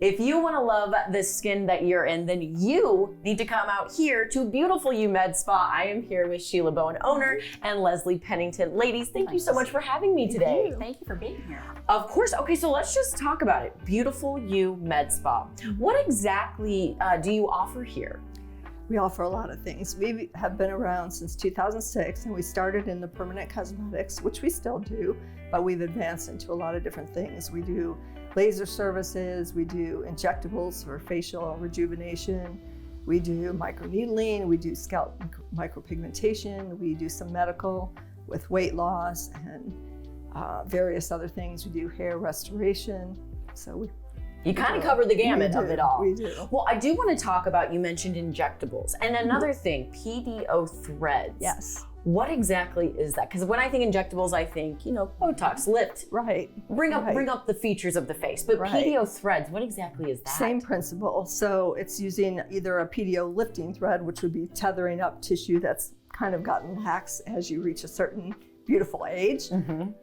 If you want to love the skin that you're in, then you need to come out here to Beautiful You Med Spa. I am here with Sheila Bowen, owner, and Leslie Pennington. Ladies, thank you so much for having me today. Thank you for being here. Of course. Okay, so let's just talk about it. Beautiful You Med Spa. What exactly do you offer here? We offer a lot of things. We have been around since 2006, and we started in the permanent cosmetics, which we still do, but we've advanced into a lot of different things. We do laser services, we do injectables for facial rejuvenation, we do microneedling, we do scalp micropigmentation, we do some medical with weight loss and various other things. We do hair restoration. So you kind of cover the gamut of it all. We do. Well, I do want to talk about, you mentioned injectables, and another thing, PDO Threads. Yes. What exactly is that? Because when I think injectables, I think, Botox, lift. Right. Bring up the features of the face. But Right. PDO Threads, what exactly is that? Same principle. So it's using either a PDO lifting thread, which would be tethering up tissue that's kind of gotten lax as you reach a certain beautiful age,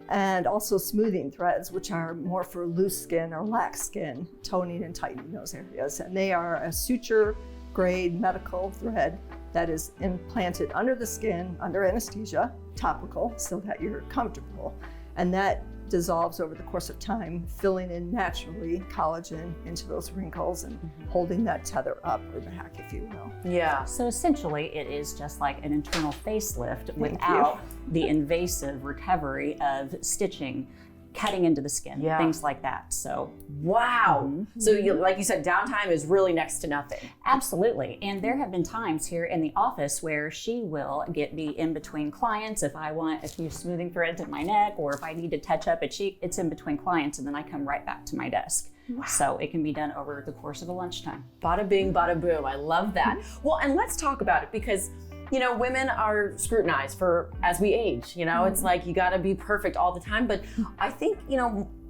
and also smoothing threads, which are more for loose skin or lax skin, toning and tightening those areas. And they are a suture grade medical thread that is implanted under the skin, under anesthesia, topical, so that you're comfortable. And that dissolves over the course of time, filling in naturally collagen into those wrinkles and holding that tether up or back, if you will. Yeah. So essentially, it is just like an internal facelift without the invasive recovery of stitching, cutting into the skin, things like that. So wow. So like you said, downtime is really next to nothing. Absolutely. And there have been times here in the office where she will get me in between clients. If I want a few smoothing threads in my neck, or if I need to touch up a cheek, it's in between clients, and then I come right back to my desk. Wow. So it can be done over the course of a lunchtime. Bada bing, bada boom. I love that. Well, and let's talk about it, because women are scrutinized for as we age. It's like you got to be perfect all the time. But I think,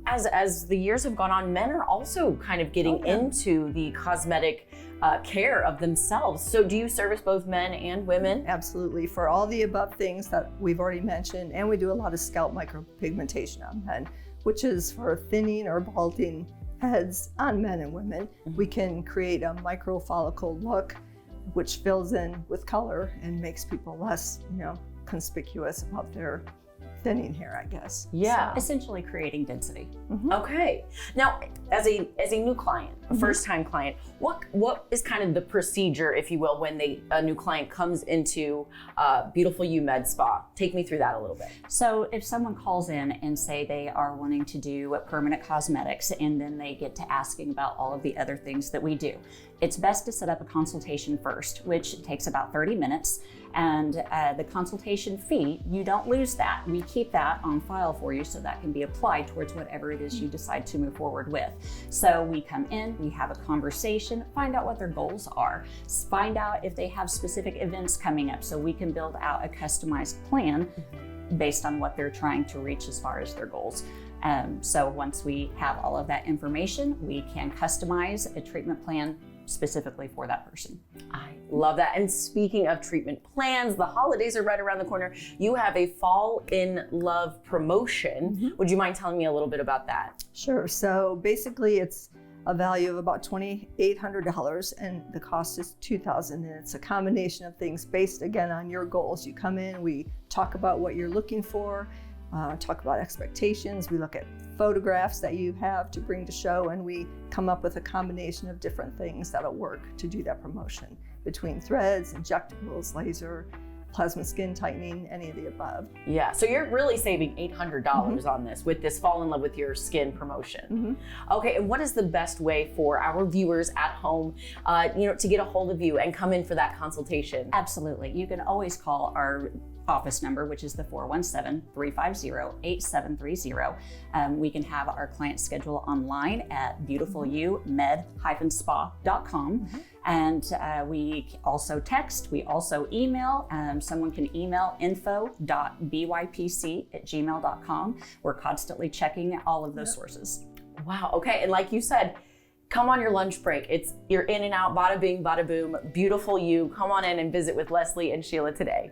as the years have gone on, men are also kind of getting into the cosmetic care of themselves. So do you service both men and women? Absolutely. For all the above things that we've already mentioned, and we do a lot of scalp micropigmentation on men, which is for thinning or balding heads on men and women. We can create a microfollicle look, which fills in with color and makes people less, conspicuous about their thinning hair, I guess. Yeah. So essentially creating density. Okay. Now, as a new client, a first-time client, what is kind of the procedure, if you will, when a new client comes into Beautiful You Med Spa? Take me through that a little bit. So if someone calls in and say they are wanting to do permanent cosmetics, and then they get to asking about all of the other things that we do, it's best to set up a consultation first, which takes about 30 minutes. And the consultation fee, you don't lose that. We keep that on file for you, so that can be applied towards whatever it is you decide to move forward with. So we come in, we have a conversation, find out what their goals are, find out if they have specific events coming up, so we can build out a customized plan based on what they're trying to reach as far as their goals. So once we have all of that information, we can customize a treatment plan specifically for that person. I love that. And speaking of treatment plans, the holidays are right around the corner. You have a Fall in Love promotion. Would you mind telling me a little bit about that? Sure. So basically it's a value of about $2,800, and the cost is $2,000, and it's a combination of things based, again, on your goals. You come in, we talk about what you're looking for, talk about expectations, we look at photographs that you have to bring to show, and we come up with a combination of different things that'll work to do that promotion between threads, injectables, laser, plasma skin tightening, any of the above. Yeah, so you're really saving $800 on this with this Fall in Love with Your Skin promotion. Okay, and what is the best way for our viewers at home, to get a hold of you and come in for that consultation? Absolutely. You can always call our office number, which is the 417-350-8730. We can have our client schedule online at beautifulyoumed-spa.com. And we also text, we also email. Someone can email info.bypc@gmail.com. We're constantly checking all of those sources. Wow, okay, and like you said, come on your lunch break. You're in and out, bada bing, bada boom, Beautiful You. Come on in and visit with Leslie and Sheila today.